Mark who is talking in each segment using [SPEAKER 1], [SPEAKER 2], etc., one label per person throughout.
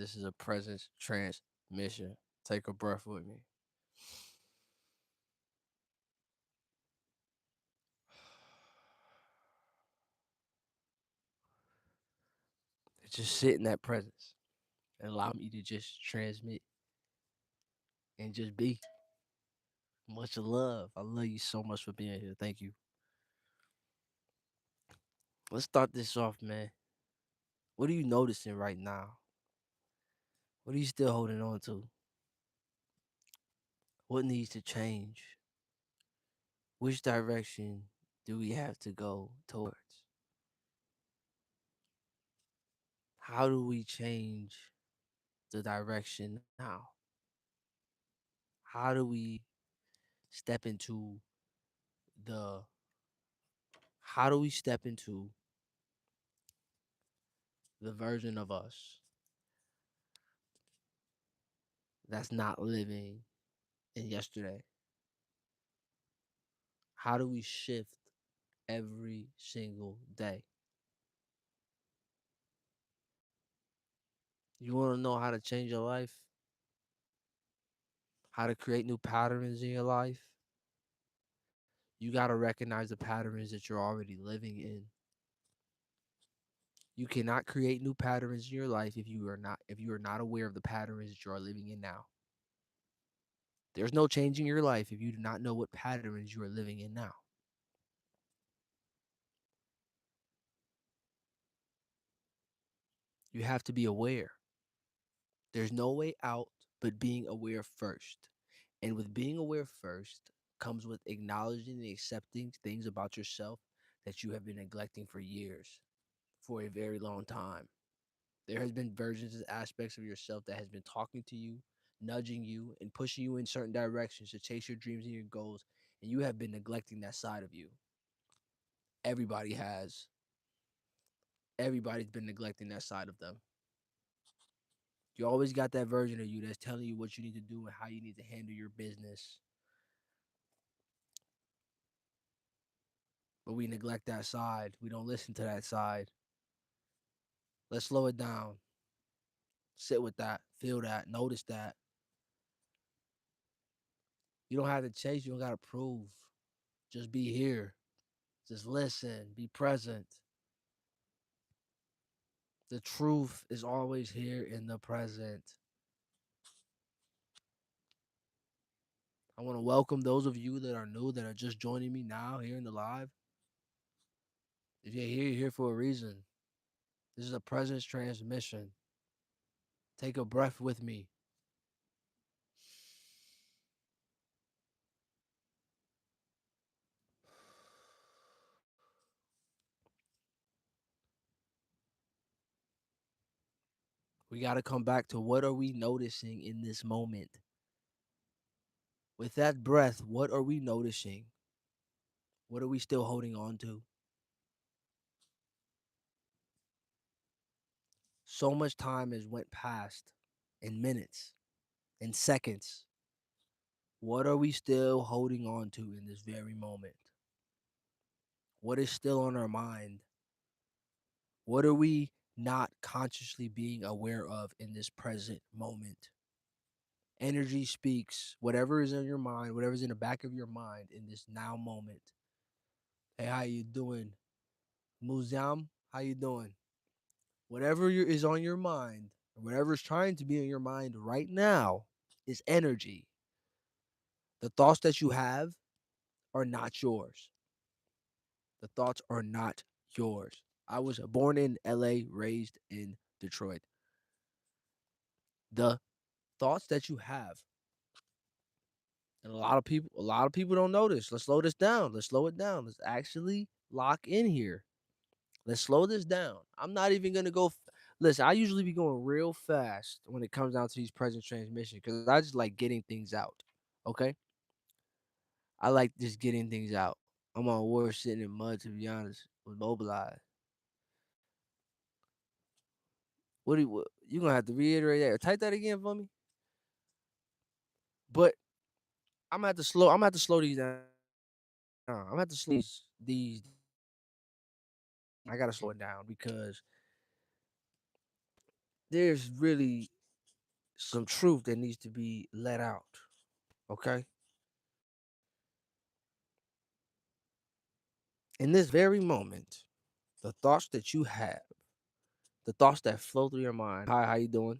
[SPEAKER 1] This is a presence transmission. Take a breath with me. Just sit in that presence and allow me to just transmit and just be. Much love. I love you so much for being here. Thank you. Let's start this off, man. What are you noticing right now? What are you still holding on to? What needs to change? Which direction do we have to go towards? How do we change the direction now? How do we step into the how do we step into the version of us that's not living in yesterday? How do we shift every single day? You want to know how to change your life? How to create new patterns in your life? You got to recognize the patterns that you're already living in. You cannot create new patterns in your life if you are not aware of the patterns that you are living in now. There's no changing your life if you do not know what patterns you are living in now. You have to be aware. There's no way out but being aware first. And with being aware first comes with acknowledging and accepting things about yourself that you have been neglecting for years, for a very long time. There has been versions and aspects of yourself that has been talking to you, nudging you, and pushing you in certain directions to chase your dreams and your goals, and you have been neglecting that side of you. Everybody has. Everybody's been neglecting that side of them. You always got that version of you that's telling you what you need to do and how you need to handle your business. But we neglect that side. We don't listen to that side. Let's slow it down. Sit with that. Feel that. Notice that. You don't have to chase. You don't got to prove. Just be here. Just listen. Be present. The truth is always here in the present. I want to welcome those of you that are new, that are just joining me now here in the live. If you're here for a reason. This is a presence transmission. Take a breath with me. We got to come back to what are we noticing in this moment? With that breath, what are we noticing? What are we still holding on to? So much time has went past in minutes, in seconds. What are we still holding on to in this very moment? What is still on our mind? What are we not consciously being aware of in this present moment? Energy speaks. Whatever is in your mind, whatever's in the back of your mind in this now moment. Hey, how you doing? Muziam, how you doing? Whatever is on your mind, whatever is trying to be on your mind right now is energy. The thoughts that you have are not yours. The thoughts are not yours. I was born in LA, raised in Detroit. The thoughts that you have, and a lot of people don't know this. Let's slow this down. Let's slow it down. Let's actually lock in here. Let's slow this down. I'm not even gonna go. Listen, I usually be going real fast when it comes down to these present transmissions because I just like getting things out. Okay, I like just getting things out. I'm on war sitting in mud to be honest with mobilized. You gonna have to reiterate that or type that again for me? But I'm gonna have to slow these down. I'm gonna have to slow these. I gotta slow it down because there's really some truth that needs to be let out. Okay. In this very moment, the thoughts that you have, the thoughts that flow through your mind. Hi, how you doing?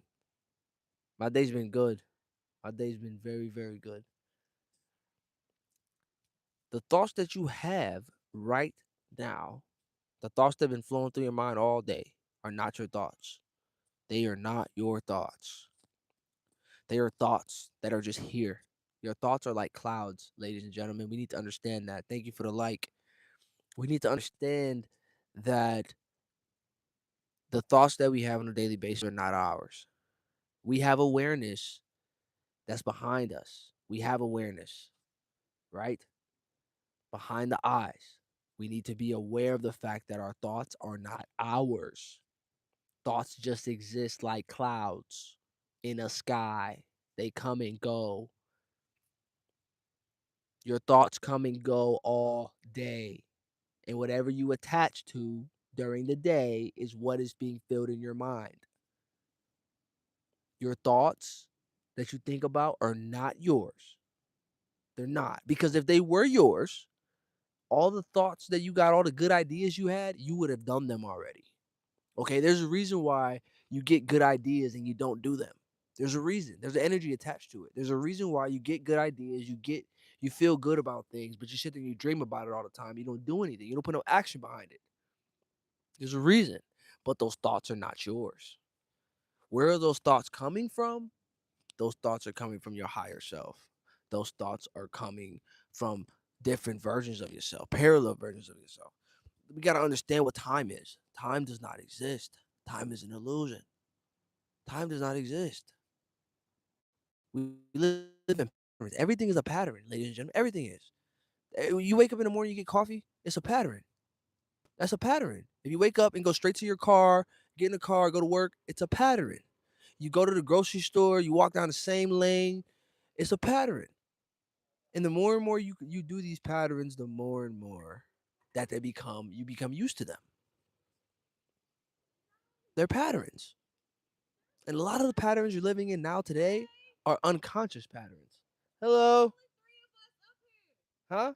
[SPEAKER 1] My day's been good. My day's been very, very good. The thoughts that you have right now, the thoughts that have been flowing through your mind all day, are not your thoughts. They are not your thoughts. They are thoughts that are just here. Your thoughts are like clouds, ladies and gentlemen. We need to understand that. Thank you for the like. We need to understand that the thoughts that we have on a daily basis are not ours. We have awareness that's behind us. We have awareness, right? Behind the eyes. We need to be aware of the fact that our thoughts are not ours. Thoughts just exist like clouds in a sky. They come and go. Your thoughts come and go all day. And whatever you attach to during the day is what is being filled in your mind. Your thoughts that you think about are not yours. They're not. Because if they were yours, all the thoughts that you got, all the good ideas you had, you would have done them already. Okay, there's a reason why you get good ideas and you don't do them. There's a reason. There's an energy attached to it. There's a reason why you get good ideas, you feel good about things, but you sit there and you dream about it all the time. You don't do anything. You don't put no action behind it. There's a reason. But those thoughts are not yours. Where are those thoughts coming from? Those thoughts are coming from your higher self. Those thoughts are coming from different versions of yourself, parallel versions of yourself. We got to understand what time is. Time does not exist. Time is an illusion. Time does not exist. We live in patterns. Everything is a pattern, ladies and gentlemen. Everything is. You wake up in the morning, you get coffee. It's a pattern. That's a pattern. If you wake up and go straight to your car, get in the car, go to work, it's a pattern. You go to the grocery store, you walk down the same lane, it's a pattern. And the more and more you do these patterns, the more and more that you become used to them. They're patterns. And a lot of the patterns you're living in now today are unconscious patterns. Hello? Huh?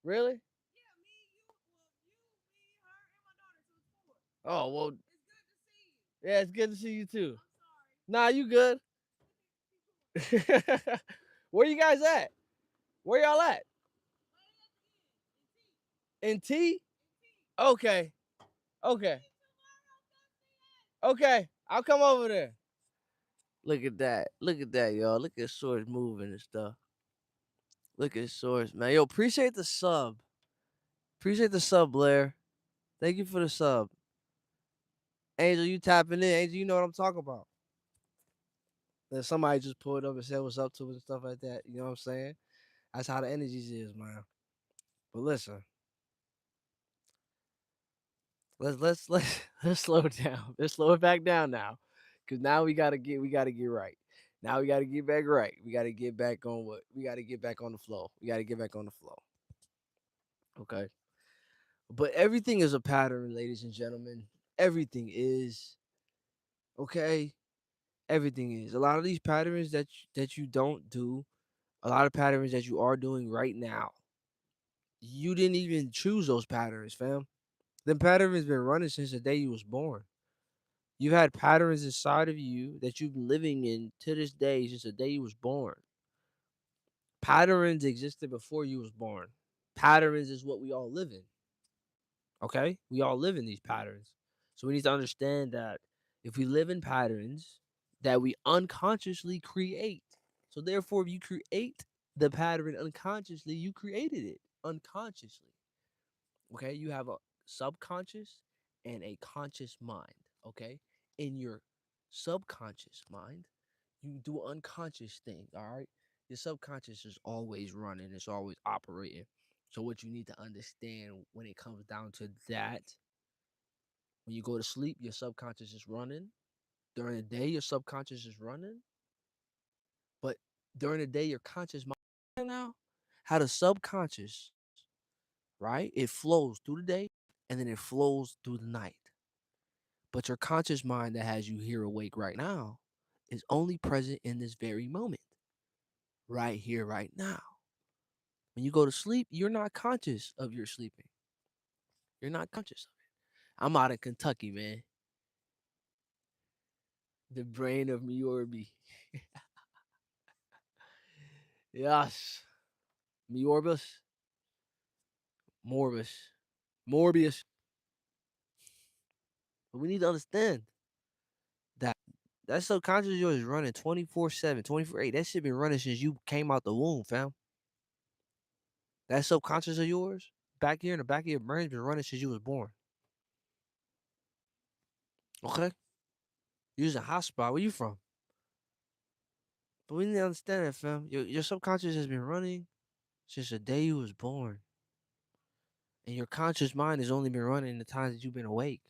[SPEAKER 1] Really? Oh, well, yeah, it's good to see you too. Nah, you good. Where you guys at? Where y'all at? In T? Okay. Okay. Okay. I'll come over there. Look at that. Look at that, y'all. Look at Source moving and stuff. Look at Source, man. Yo, appreciate the sub. Appreciate the sub, Blair. Thank you for the sub. Angel, you tapping in. Angel, you know what I'm talking about. Then somebody just pulled up and said what's up to it and stuff like that. You know what I'm saying? That's how the energies is, man. But listen, let's slow it down. Let's slow it back down now. Cause now we gotta get right. Now we gotta get back right. We gotta get back on what we gotta get back on the flow. We gotta get back on the flow. Okay. But everything is a pattern, ladies and gentlemen. Everything is okay. Everything is. A lot of these patterns that you don't do, a lot of patterns that you are doing right now. You didn't even choose those patterns, fam. The pattern has been running since the day you was born. You've had patterns inside of you that you've been living in to this day since the day you was born. Patterns existed before you was born. Patterns is what we all live in. Okay? We all live in these patterns. So we need to understand that if we live in patterns that we unconsciously create. So therefore, if you create the pattern unconsciously, you created it unconsciously. Okay? You have a subconscious and a conscious mind. Okay? In your subconscious mind, you do unconscious things. All right? Your subconscious is always running, it's always operating. So what you need to understand when it comes down to that, when you go to sleep, your subconscious is running. During the day, your subconscious is running. But during the day, your conscious mind now, how the subconscious, right? It flows through the day and then it flows through the night. But your conscious mind that has you here awake right now is only present in this very moment, right here, right now. When you go to sleep, you're not conscious of your sleeping. You're not conscious of it. I'm out in Kentucky, man. The brain of MIORBI. Yes. Miorbus. Morbus. Morbius. But we need to understand that that subconscious of yours is running 24/7, 24/8. That shit been running since you came out the womb, fam. That subconscious of yours, back here in the back of your brain, been running since you was born. Okay? You was in hospital. Where you from? But we need to understand that, fam. Your subconscious has been running since the day you was born. And your conscious mind has only been running the times that you've been awake.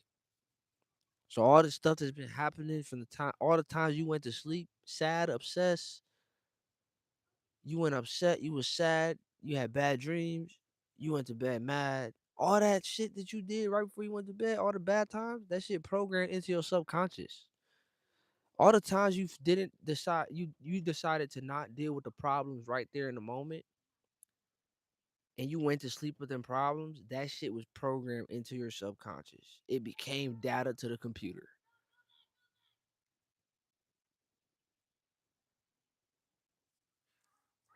[SPEAKER 1] So all the stuff that's been happening from the time, all the times you went to sleep, sad, obsessed, you went upset, you was sad, you had bad dreams, you went to bed mad. All that shit that you did right before you went to bed, all the bad times, that shit programmed into your subconscious. All the times you didn't decide, you decided to not deal with the problems right there in the moment, and you went to sleep with them problems, that shit was programmed into your subconscious. It became data to the computer.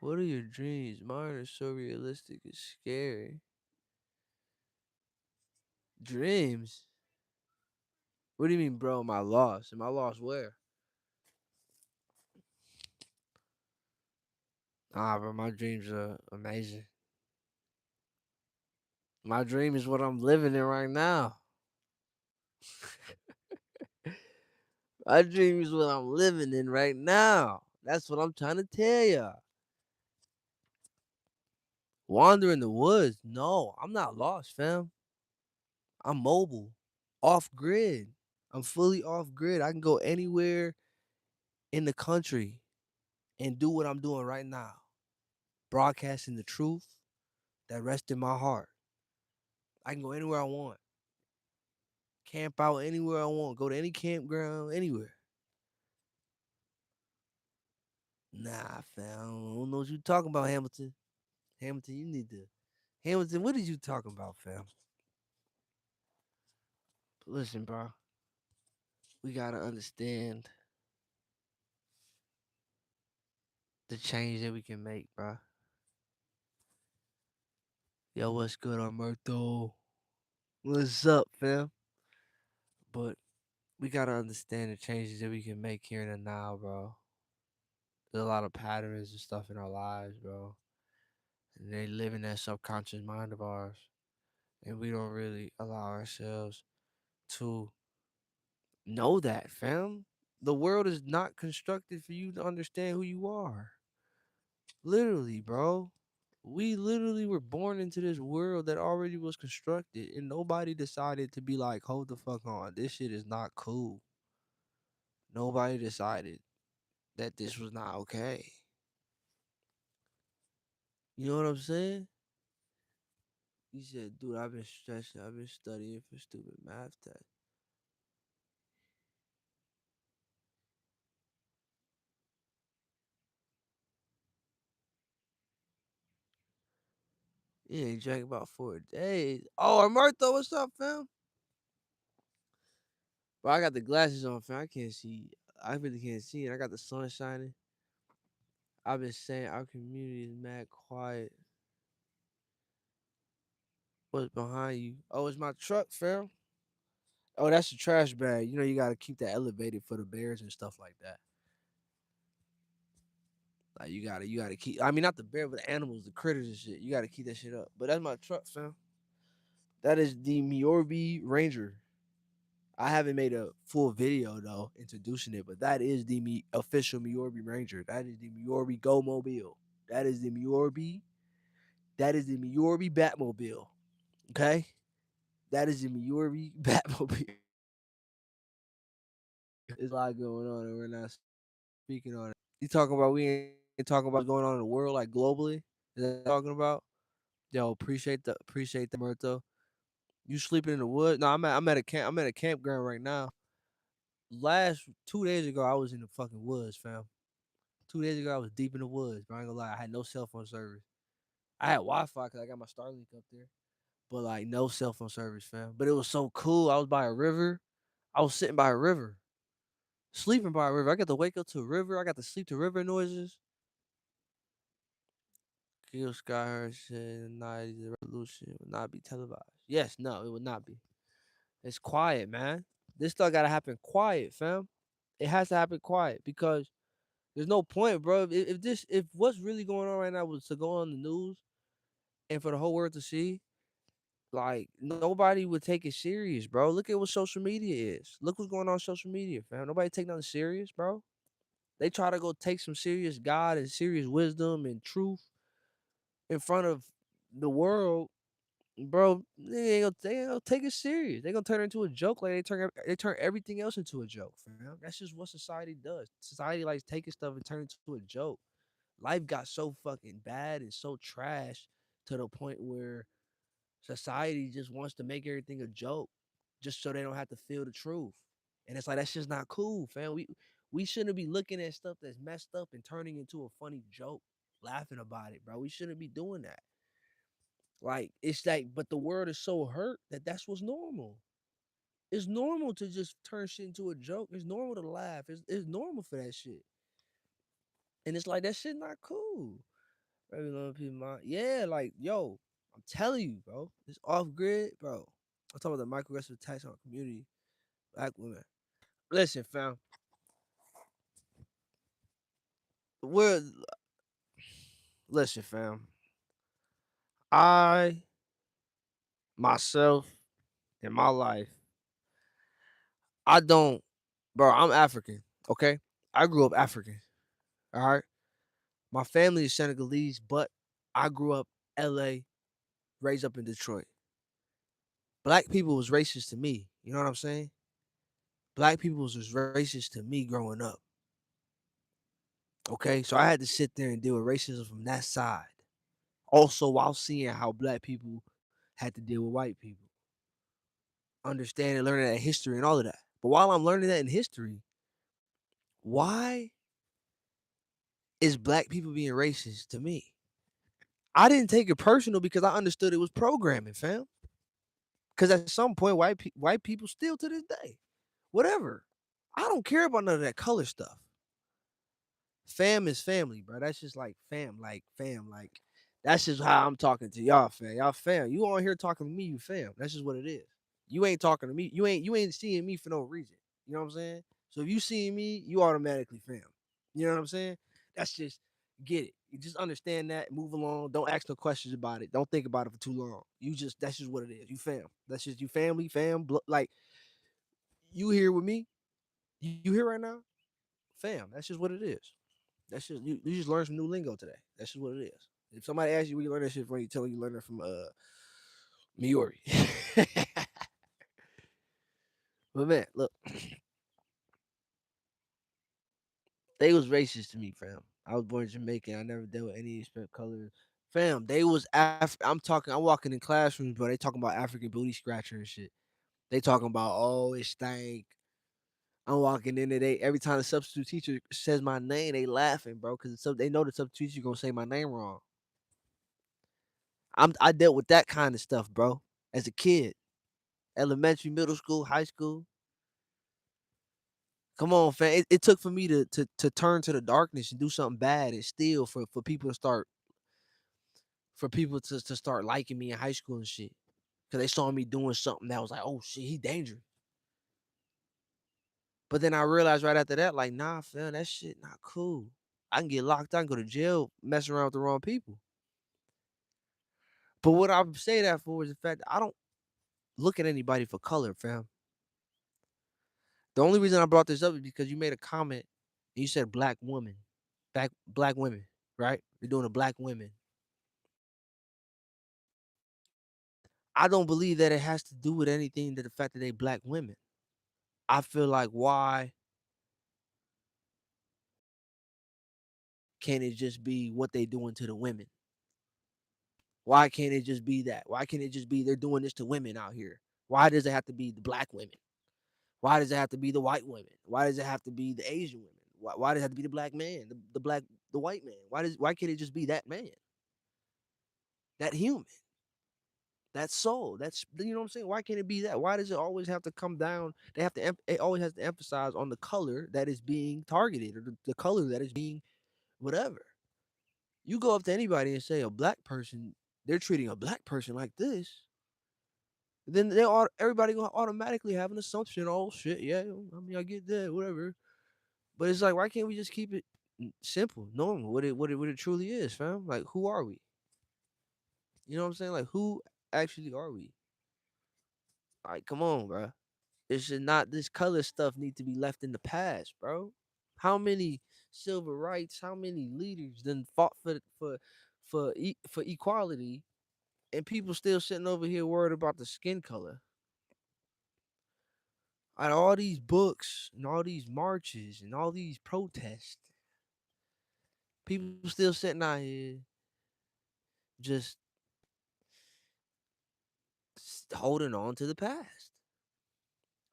[SPEAKER 1] What are your dreams? Mine are so realistic, it's scary. Dreams? What do you mean, bro? Am I lost? Am I lost where? Nah, bro, my dreams are amazing. My dream is what I'm living in right now. My dream is what I'm living in right now. That's what I'm trying to tell ya. Wander in the woods? No, I'm not lost, fam. I'm mobile, off grid. I'm fully off grid. I can go anywhere in the country and do what I'm doing right now, broadcasting the truth that rests in my heart. I can go anywhere I want, camp out anywhere I want, go to any campground, anywhere. Nah, fam, I don't know what you talking about, Hamilton. Hamilton, you need to. Hamilton, what are you talking about, fam? Listen, bro, we gotta understand the change that we can make, bro. Yo, what's good, Alberto? What's up, fam? But we gotta understand the changes that we can make here in the now, bro. There's a lot of patterns and stuff in our lives, bro. And they live in that subconscious mind of ours. And we don't really allow ourselves to know that, fam. The world is not constructed for you to understand who you are. Literally, bro. We literally were born into this world that already was constructed, and nobody decided to be like, hold the fuck on. This shit is not cool. Nobody decided that this was not okay. You know what I'm saying? He said, dude, I've been stressing. I've been studying for stupid math test. Yeah, he drank about 4 days. Oh, Martha, what's up, fam? Bro, I got the glasses on, fam. I can't see. I really can't see it. I got the sun shining. I've been saying our community is mad quiet. What's behind you? Oh, it's my truck, fam. Oh, that's the trash bag. You know you gotta keep that elevated for the bears and stuff like that. Like you gotta keep. I mean, not the bear, but the animals, the critters and shit. You gotta keep that shit up. But that's my truck, fam. That is the MIORBI Ranger. I haven't made a full video though introducing it, but that is the official MIORBI Ranger. That is the MIORBI Go Mobile. That is the MIORBI. That is the MIORBI Batmobile. Okay, that is the MIORBI Batmobile. There's a lot going on, and we're not speaking on it. You talking about we ain't talking about what's going on in the world, like globally? Is that what you're talking about? Yo, appreciate the Murto. You sleeping in the woods? No, I'm at a campground right now. last 2 days ago, I was in the fucking woods, fam. 2 days ago, I was deep in the woods, bro. I ain't gonna lie. I had no cell phone service. I had Wi-Fi because I got my Starlink up there, but like no cell phone service, fam. But it was so cool. I was by a river. I was sitting by a river, sleeping by a river. I got to wake up to a river. I got to sleep to river noises. Kill Skyhurst said, "Night the revolution would not be televised." Yes, no, it would not be. It's quiet, man. This stuff gotta happen quiet, fam. It has to happen quiet because there's no point, bro. If what's really going on right now was to go on the news and for the whole world to see, like nobody would take it serious, bro. Look at what social media is. Look what's going on social media, fam. Nobody take nothing serious, bro. They try to go take some serious God and serious wisdom and truth in front of the world, bro. They ain't gonna take it serious. They gonna turn it into a joke like they turn everything else into a joke, fam. That's just what society does. Society likes taking stuff and turn it into a joke. Life got so fucking bad and so trash to the point where society just wants to make everything a joke just so they don't have to feel the truth. And it's like that's just not cool, fam. We shouldn't be looking at stuff that's messed up and turning into a funny joke, laughing about it, bro. We shouldn't be doing that. Like it's like, but the world is so hurt that that's what's normal. It's normal to just turn shit into a joke. It's normal to laugh. It's normal for that shit. And it's like that shit not cool. Very little people mind. Yeah, like yo, I'm telling you, bro. This off grid, bro. I'm talking about the microaggressive attacks on community, black women. Listen, fam. We're listen, fam. I myself in my life, I don't, bro. I'm African. Okay, I grew up African. All right. My family is Senegalese, but I grew up LA, raised up in Detroit. Black people was racist to me. You know what I'm saying? Black people was racist to me growing up. Okay. So I had to sit there and deal with racism from that side. Also, while seeing how black people had to deal with white people, understanding, learning that history and all of that. But while I'm learning that in history, why is black people being racist to me? I didn't take it personal because I understood it was programming, fam. Because at some point, white people still to this day, whatever. I don't care about none of that color stuff. Fam is family, bro. That's just like fam, like fam, like that's just how I'm talking to y'all, fam. Y'all fam. You on here talking to me, you fam. That's just what it is. You ain't talking to me. You ain't seeing me for no reason. You know what I'm saying? So if you see me, you automatically fam. You know what I'm saying? That's just get it. You just understand that, move along. Don't ask no questions about it. Don't think about it for too long. You just that's just what it is. You fam. That's just you family, fam. Like you here with me? You here right now? Fam. That's just what it is. That's just you just learned some new lingo today. That's just what it is. If somebody asks you where you learn that shit from, you tell them you learned it from MIORBI. But man, look, they was racist to me, fam. I was born Jamaican. I never dealt with any respect color. Fam, they was I'm walking in classrooms, bro. They talking about African booty scratcher and shit. They talking about, oh, it stank. I'm walking in there. They every time the substitute teacher says my name, they laughing, bro, because they know the substitute teacher gonna say my name wrong. I dealt with that kind of stuff, bro, as a kid, elementary, middle school, high school. Come on, fam. It took for me to turn to the darkness and do something bad and steal for people to start to start liking me in high school and shit. Cause they saw me doing something that was like, oh shit, he dangerous. But then I realized right after that, like, nah, fam, that shit not cool. I can get locked out and go to jail messing around with the wrong people. But what I say that for is the fact that I don't look at anybody for color, fam. The only reason I brought this up is because you made a comment and you said black woman, black women, right? You're doing a black women. I don't believe that it has to do with anything to the fact that they black women. I feel like why can't it just be what they doing to the women? Why can't it just be that? Why can't it just be they're doing this to women out here? Why does it have to be the black women? Why does it have to be the white women? Why does it have to be the Asian women? Why does it have to be the black man, the white man? Why can't it just be that man, that human, that soul? That's, you know what I'm saying. Why can't it be that? Why does it always have to come down? They have to. It always has to emphasize on the color that is being targeted, or the color that is being whatever. You go up to anybody and say a black person, they're treating a black person like this, then everybody gonna automatically have an assumption. Oh shit, yeah. I mean, I get that, whatever. But it's like, why can't we just keep it simple, normal, what it truly is, fam? Like, who are we? You know what I'm saying? Like, who actually are we? Like, come on, bro. It should not. This color stuff need to be left in the past, bro. How many civil rights? How many leaders then fought for equality, and people still sitting over here worried about the skin color? Out of all these books and all these marches and all these protests, people still sitting out here just holding on to the past.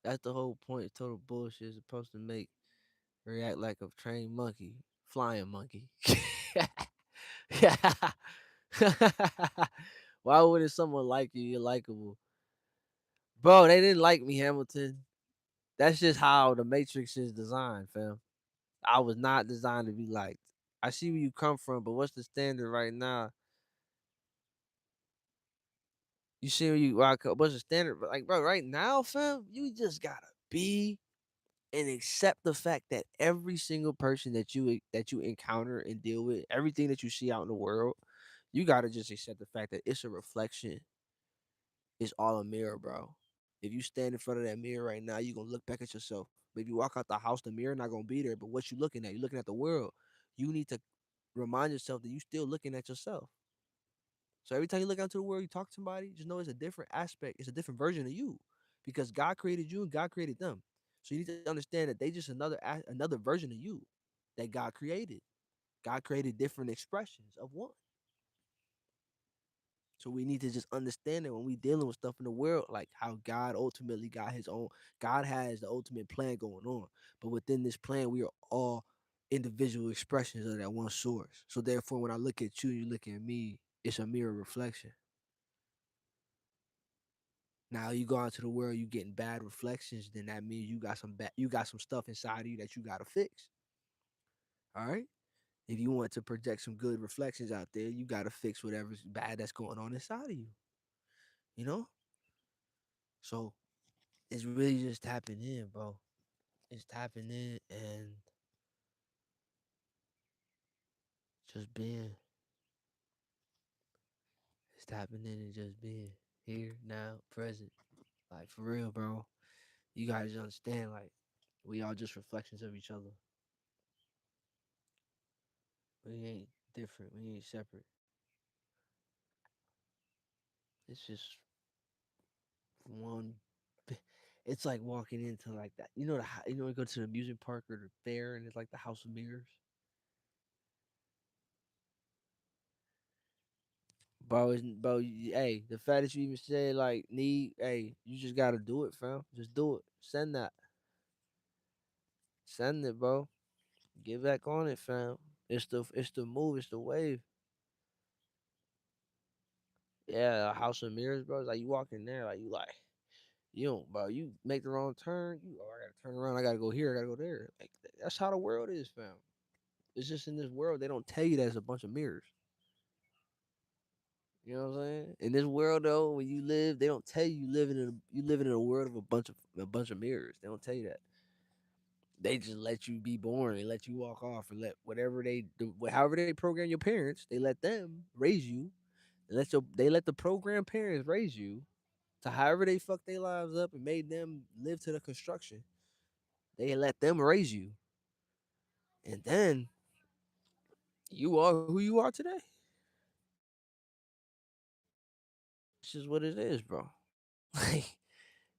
[SPEAKER 1] That's the whole point. Total bullshit. Is supposed to make react like a trained monkey, flying monkey. Why wouldn't someone like you? You're likable, bro. They didn't like me, Hamilton. That's just how the Matrix is designed, fam. I was not designed to be liked. I see where you come from, but what's the standard right now? You see where you rock up. What's the standard? Like, bro, right now, fam, you just gotta be and accept the fact that every single person that you encounter and deal with, everything that you see out in the world, you gotta just accept the fact that it's a reflection. It's all a mirror, bro. If you stand in front of that mirror right now, you gonna look back at yourself. But if you walk out the house, the mirror not gonna be there. But what you looking at? You looking at the world. You need to remind yourself that you still looking at yourself. So every time you look out into the world, you talk to somebody, just know it's a different aspect. It's a different version of you, because God created you and God created them. So you need to understand that they just another version of you that God created. God created different expressions of one. So we need to just understand that when we dealing with stuff in the world, like how God ultimately got his own, God has the ultimate plan going on. But within this plan, we are all individual expressions of that one source. So therefore, when I look at you, you look at me, it's a mirror reflection. Now you go out to the world, you getting bad reflections, then that means you got some stuff inside of you that you gotta fix. All right. If you want to project some good reflections out there, you gotta fix whatever's bad that's going on inside of you. You know? So it's really just tapping in, bro. It's tapping in and just being. It's tapping in and just being here, now, present. Like, for real, bro. You guys understand, like, we all just reflections of each other. We ain't different. We ain't separate. It's just one. It's like walking into like that. You know you know, we go to the amusement park or the fair, and it's like the House of Mirrors. Bro, hey, the fact that you even say like hey, you just gotta do it, fam. Just do it. Send it, bro. Get back on it, fam. It's the move. It's the wave. Yeah, House of Mirrors, bro. It's like you walk in there, like you don't, bro. You make the wrong turn. I gotta turn around. I gotta go here. I gotta go there. Like that's how the world is, fam. It's just in this world they don't tell you there's a bunch of mirrors. You know what I'm saying? In this world though, when you live, they don't tell you you living in a world of a bunch of mirrors. They don't tell you that. They just let you be born. They let you walk off and let whatever they do, however they program your parents, they let them raise you. They let the program parents raise you to however they fucked their lives up and made them live to the construction. They let them raise you, and then you are who you are today. This is what it is, bro. Like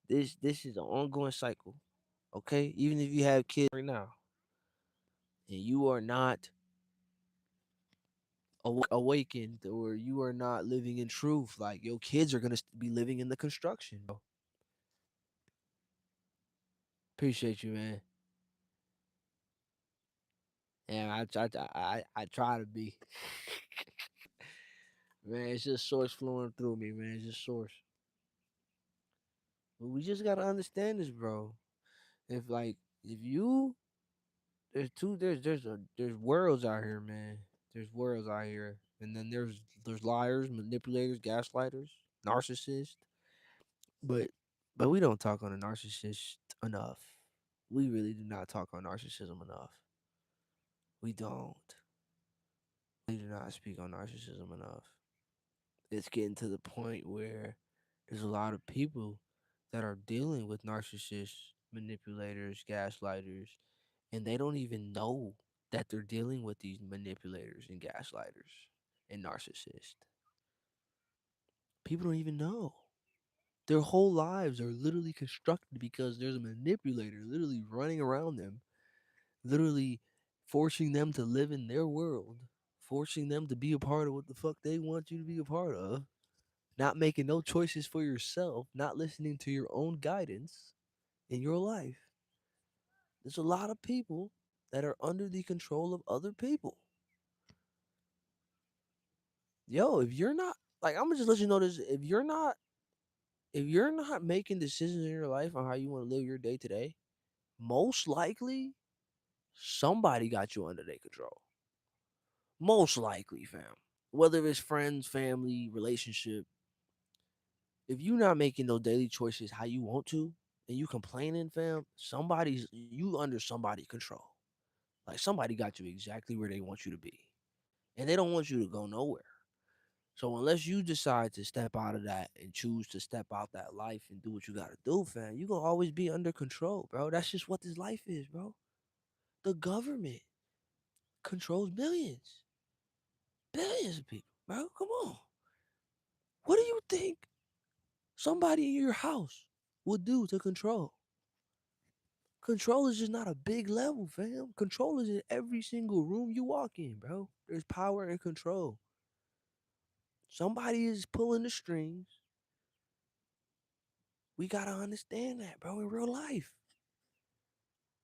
[SPEAKER 1] this is an ongoing cycle. Okay, even if you have kids right now and you are not awakened, or you are not living in truth, like your kids are gonna be living in the construction, bro. Appreciate you, man. And I try to be. Man, it's just source flowing through me, man. It's just source. But we just gotta understand this, bro. If like if you there's two there's worlds out here, man. There's worlds out here. And then there's liars, manipulators, gaslighters, narcissists. But but we don't talk on a narcissist enough. We really do not talk on narcissism enough. We don't. We do not speak on narcissism enough. It's getting to the point where there's a lot of people that are dealing with narcissists, manipulators, gaslighters, and they don't even know that they're dealing with these manipulators and gaslighters and narcissists. People don't even know. Their whole lives are literally constructed because there's a manipulator literally running around them, literally forcing them to live in their world, forcing them to be a part of what the fuck they want you to be a part of, not making no choices for yourself, not listening to your own guidance in your life. There's a lot of people that are under the control of other people. Yo, if you're not like I'm gonna just let you know this, if you're not making decisions in your life on how you want to live your day today, most likely somebody got you under their control. Most likely, fam. Whether it's friends, family, relationship, if you're not making those daily choices how you want to, and you complaining, fam, somebody's you under somebody control. Like somebody got you exactly where they want you to be, and they don't want you to go nowhere. So unless you decide to step out of that and choose to step out that life and do what you gotta do, fam, you gonna always be under control, bro. That's just what this life is, bro. The government controls millions, billions of people, bro. Come on. What do you think somebody in your house would do to control? Control is just not a big level, fam. Control is in every single room you walk in, bro. There's power and control. Somebody is pulling the strings. We gotta understand that, bro, in real life.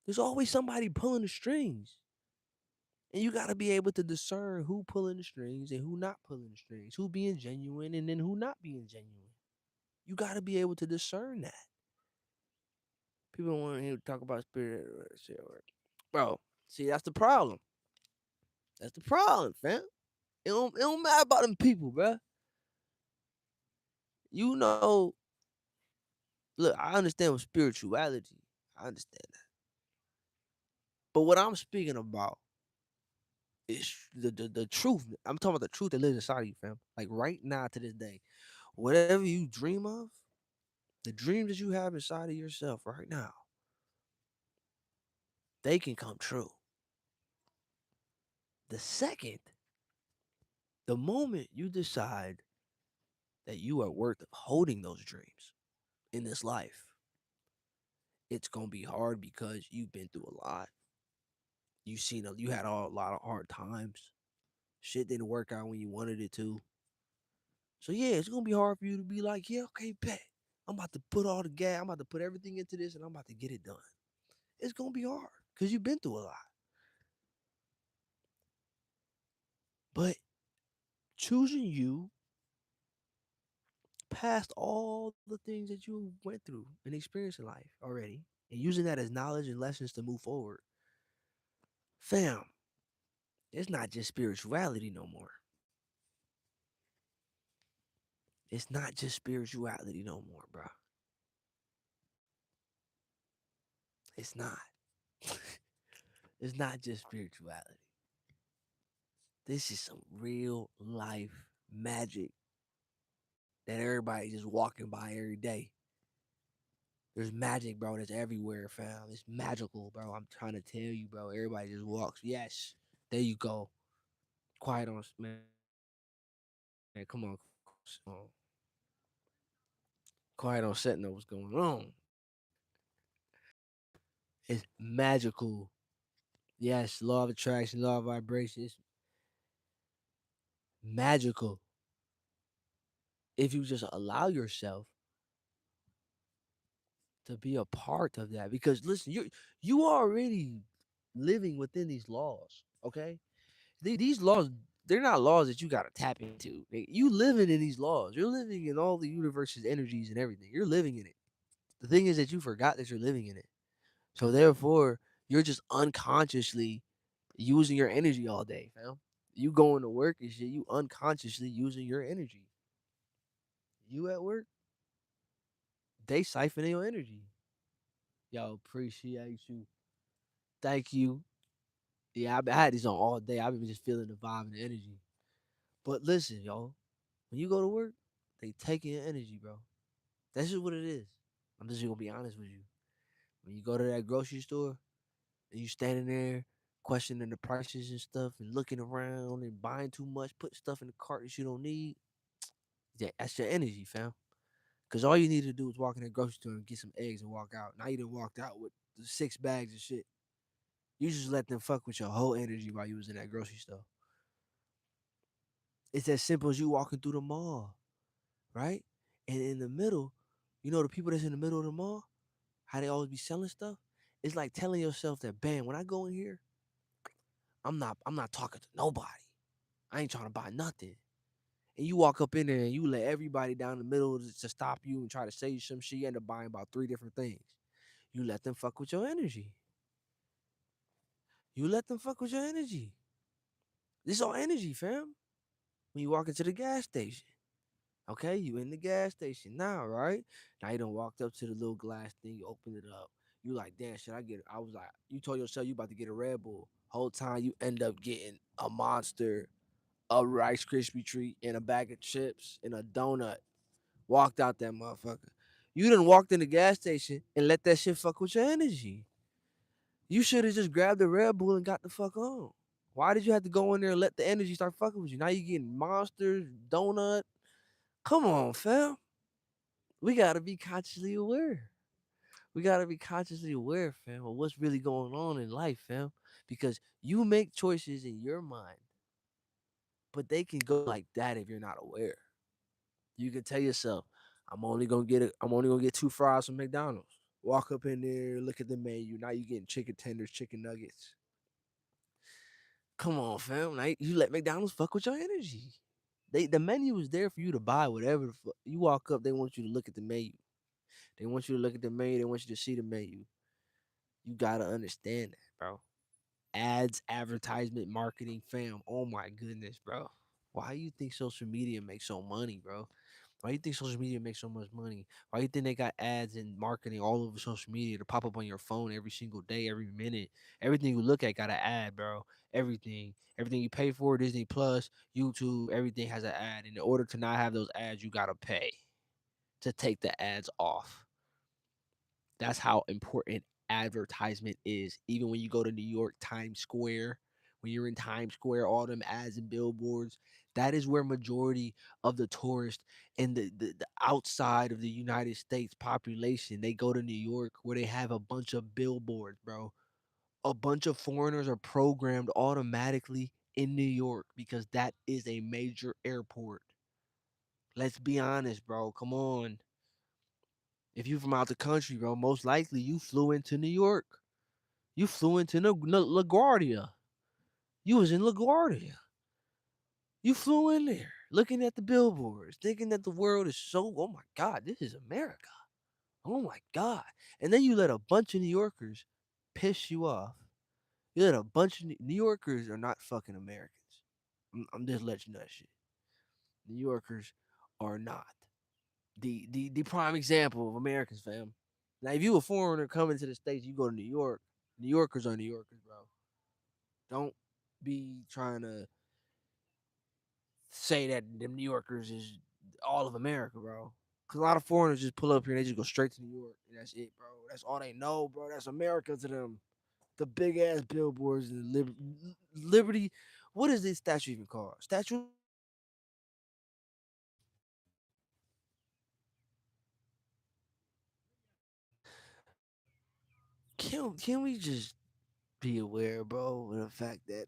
[SPEAKER 1] There's always somebody pulling the strings. And you gotta be able to discern who pulling the strings and who not pulling the strings, who being genuine and then who not being genuine. You gotta be able to discern that. People don't want to hear talk about spirit or shit. Bro, see, that's the problem. That's the problem, fam. It don't matter about them people, bro. You know, look, I understand with spirituality. I understand that. But what I'm speaking about is the truth. I'm talking about the truth that lives inside of you, fam. Like right now to this day. Whatever you dream of, the dreams that you have inside of yourself right now, they can come true. The second, the moment you decide that you are worth holding those dreams in this life, it's gonna be hard because you've been through a lot. You had a lot of hard times. Shit didn't work out when you wanted it to. So yeah, it's gonna be hard for you to be like, yeah, okay, bet. I'm about to put all the gas, I'm about to put everything into this and I'm about to get it done. It's gonna be hard because you've been through a lot. But choosing you past all the things that you went through and experienced in life already, and using that as knowledge and lessons to move forward, fam, it's not just spirituality no more. It's not just spirituality no more, bro. It's not. It's not just spirituality. This is some real life magic that everybody just walking by every day. There's magic, bro. That's everywhere, fam. It's magical, bro. I'm trying to tell you, bro. Everybody just walks. Yes, there you go. Quiet on, man. Man, come on. Quiet on set know what's going on. It's magical. Yes, law of attraction, law of vibration. It's magical. If you just allow yourself to be a part of that. Because listen, you already living within these laws. Okay, these laws, they're not laws that you gotta tap into. You living in these laws. You're living in all the universe's energies and everything. You're living in it. The thing is that you forgot that you're living in it. So therefore, you're just unconsciously using your energy all day, fam. You going to work and shit, you unconsciously using your energy. You at work, they siphoning your energy. Yo, appreciate you. Thank you. Yeah, I had these on all day. I've been just feeling the vibe and the energy. But listen, y'all, when you go to work, they taking your energy, bro. That's just what it is. I'm just gonna be honest with you. When you go to that grocery store and you standing there questioning the prices and stuff and looking around and buying too much, put stuff in the cart that you don't need, yeah, that's your energy, fam. Cause all you need to do is walk in that grocery store and get some eggs and walk out. Now you done walked out with the 6 bags of shit. You just let them fuck with your whole energy while you was in that grocery store. It's as simple as you walking through the mall, right? And in the middle, you know the people that's in the middle of the mall, how they always be selling stuff. It's like telling yourself that, bam, when I go in here, I'm not talking to nobody. I ain't trying to buy nothing. And you walk up in there and you let everybody down the middle to stop you and try to sell you some shit. You end up buying about 3 different things. You let them fuck with your energy. You let them fuck with your energy. This all energy, fam. When you walk into the gas station. Okay, you in the gas station now, right? Now you done walked up to the little glass thing, you open it up. You like, damn, should I get it? I was like, you told yourself you about to get a Red Bull. Whole time you end up getting a monster, a Rice Krispie treat, and a bag of chips and a donut. Walked out that motherfucker. You done walked in the gas station and let that shit fuck with your energy. You should have just grabbed the Red Bull and got the fuck on. Why did you have to go in there and let the energy start fucking with you? Now you getting monsters, donut. Come on, fam. We gotta be consciously aware. We gotta be consciously aware, fam, of what's really going on in life, fam. Because you make choices in your mind, but they can go like that if you're not aware. You can tell yourself, I'm only gonna get 2 fries from McDonald's. Walk up in there, look at the menu. Now you getting chicken tenders, chicken nuggets. Come on, fam. Now you let McDonald's fuck with your energy. The menu is there for you to buy whatever the fuck. You walk up, they want you to look at the menu. They want you to look at the menu. They want you to see the menu. You gotta understand that, bro. Ads, advertisement, marketing, fam. Oh my goodness, bro. Why you think social media makes so money, bro? Why you think social media makes so much money? Why you think they got ads and marketing all over social media to pop up on your phone every single day, every minute? Everything you look at got an ad, bro. Everything you pay for, Disney Plus, YouTube, everything has an ad. And in order to not have those ads, you gotta pay to take the ads off. That's how important advertisement is. Even when you go to New York Times Square, when you're in Times Square, all them ads and billboards, that is where majority of the tourists in the outside of the United States population, they go to New York where they have a bunch of billboards, bro. A bunch of foreigners are programmed automatically in New York because that is a major airport. Let's be honest, bro. Come on. If you from out the country, bro, most likely you flew into New York. You flew into LaGuardia. You was in LaGuardia. You flew in there, looking at the billboards, thinking that the world is so. Oh my God, this is America. Oh my God, and then you let a bunch of New Yorkers piss you off. You let a bunch of New Yorkers are not fucking Americans. I'm just letting you know that shit. New Yorkers are not the prime example of Americans, fam. Now, if you a foreigner coming to the States, you go to New York. New Yorkers are New Yorkers, bro. Don't be trying to say that them New Yorkers is all of America, bro. Cause a lot of foreigners just pull up here and they just go straight to New York, and that's it, bro. That's all they know, bro. That's America to them. The big ass billboards and Liberty. What is this statue even called? Statue of Liberty? Can we just be aware, bro, of the fact that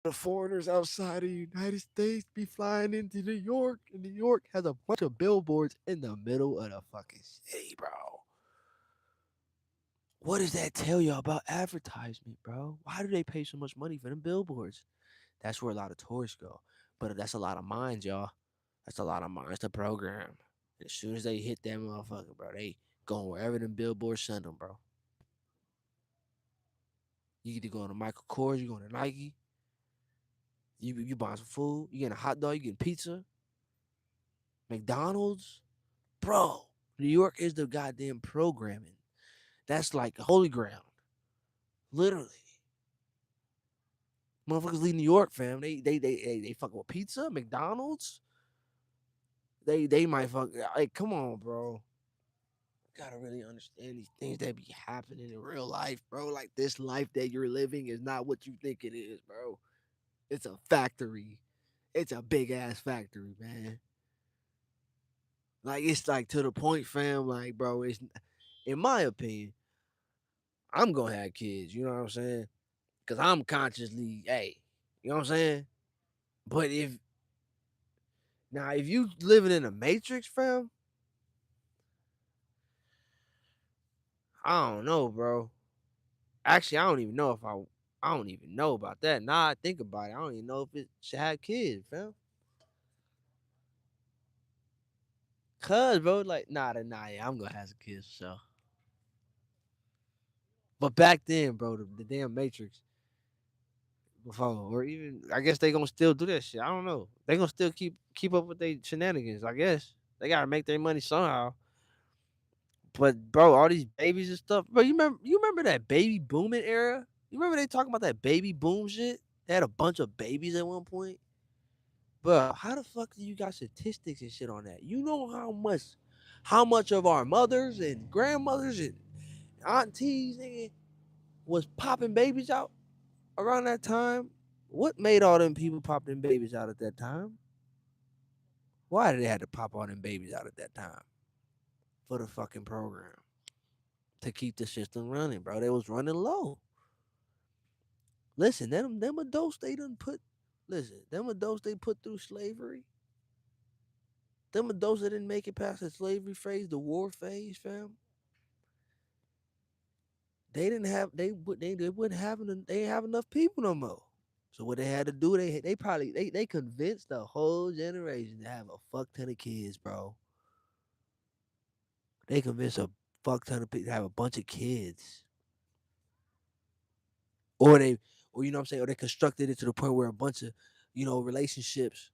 [SPEAKER 1] the foreigners outside of the United States be flying into New York, and New York has a bunch of billboards in the middle of the fucking city, bro. What does that tell you about advertisement, bro? Why do they pay so much money for them billboards? That's where a lot of tourists go. But that's a lot of minds, y'all. That's a lot of minds to program. As soon as they hit that motherfucker, bro, they going wherever them billboards send them, bro. You either going to Michael Kors, you going to Nike, you buying some food, you getting a hot dog, you getting pizza, McDonald's, bro. New York is the goddamn programming. That's like holy ground, literally. Motherfuckers leave New York, fam. They fucking with pizza, McDonald's. They might fuck. Like, come on, bro. Gotta really understand these things that be happening in real life, bro. Like this life that you're living is not what you think it is, bro. It's a factory. It's a big ass factory, man. Like it's like to the point, fam. Like, bro, it's in my opinion, I'm gonna have kids. You know what I'm saying? Cause I'm consciously, hey, you know what I'm saying. But if you living in a matrix, fam, I don't know, bro. Actually, I don't even know if I don't even know about that. Nah, I think about it. I don't even know if it should have kids, fam. Cause, bro, like, nah, yeah, I'm gonna have some kids, so. But back then, bro, the damn Matrix, before, or even, I guess they gonna still do that shit. I don't know. They gonna still keep up with their shenanigans. I guess they gotta make their money somehow. But bro, all these babies and stuff, bro. You remember that baby booming era? You remember they talking about that baby boom shit? They had a bunch of babies at one point. Bro, how the fuck do you got statistics and shit on that? You know how much of our mothers and grandmothers and aunties, nigga, was popping babies out around that time? What made all them people pop them babies out at that time? Why did they have to pop all them babies out at that time? For the fucking program. To keep the system running, bro. They was running low. Listen, them adults they done put them adults they put through slavery. Them adults that didn't make it past the slavery phase, the war phase, fam. They didn't have they wouldn't have they didn't have enough people no more. So what they had to do, they probably they convinced the whole generation to have a fuck ton of kids, bro. They convinced a fuck ton of people to have a bunch of kids. Or or you know what I'm saying, or they constructed it to the point where a bunch of, relationships,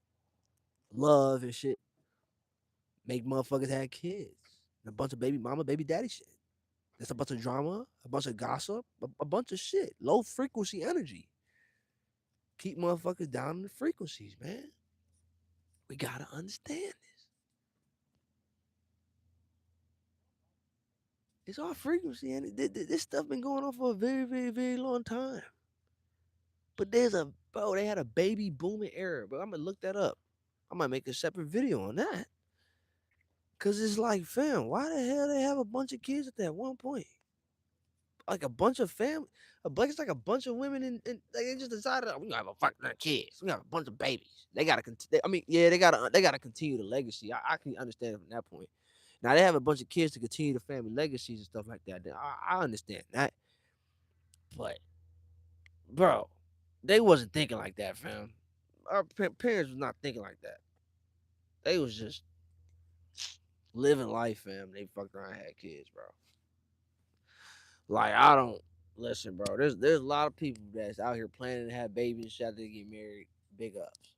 [SPEAKER 1] love and shit make motherfuckers have kids. And a bunch of baby mama, baby daddy shit. There's a bunch of drama, a bunch of gossip, a bunch of shit. Low frequency energy. Keep motherfuckers down in the frequencies, man. We gotta understand this. It's all frequency, and this stuff been going on for a very, very, very long time. But they had a baby booming era, bro. I'm gonna look that up. I might make a separate video on that. Cause it's like, fam, why the hell they have a bunch of kids at that one point? Like a bunch of it's like a bunch of women and they just decided, "Oh, we gonna have a fuck ton of kids. We gonna have a bunch of babies. They gotta, I mean, yeah, they gotta continue the legacy. I can understand it from that point. Now they have a bunch of kids to continue the family legacies and stuff like that. Then I understand that, but bro, they wasn't thinking like that, fam. Our parents was not thinking like that. They was just living life, fam. They fucked around and had kids, bro. Like I don't listen, bro. There's a lot of people that's out here planning to have babies and shit after they get married. Big ups.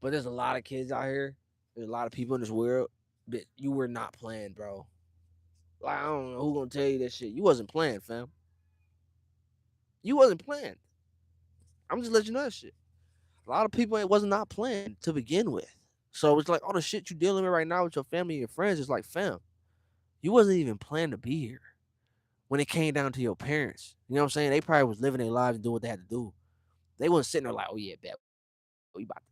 [SPEAKER 1] But there's a lot of kids out here. There's a lot of people in this world that you were not planned, bro. Like I don't know who gonna tell you that shit. You wasn't planned, fam. You wasn't planned. I'm just letting you know that shit. A lot of people was not planned to begin with. So it's like all the shit you dealing with right now with your family and your friends is like, fam, you wasn't even planned to be here when it came down to your parents. You know what I'm saying? They probably was living their lives and doing what they had to do. They wasn't sitting there like, oh yeah, bet we about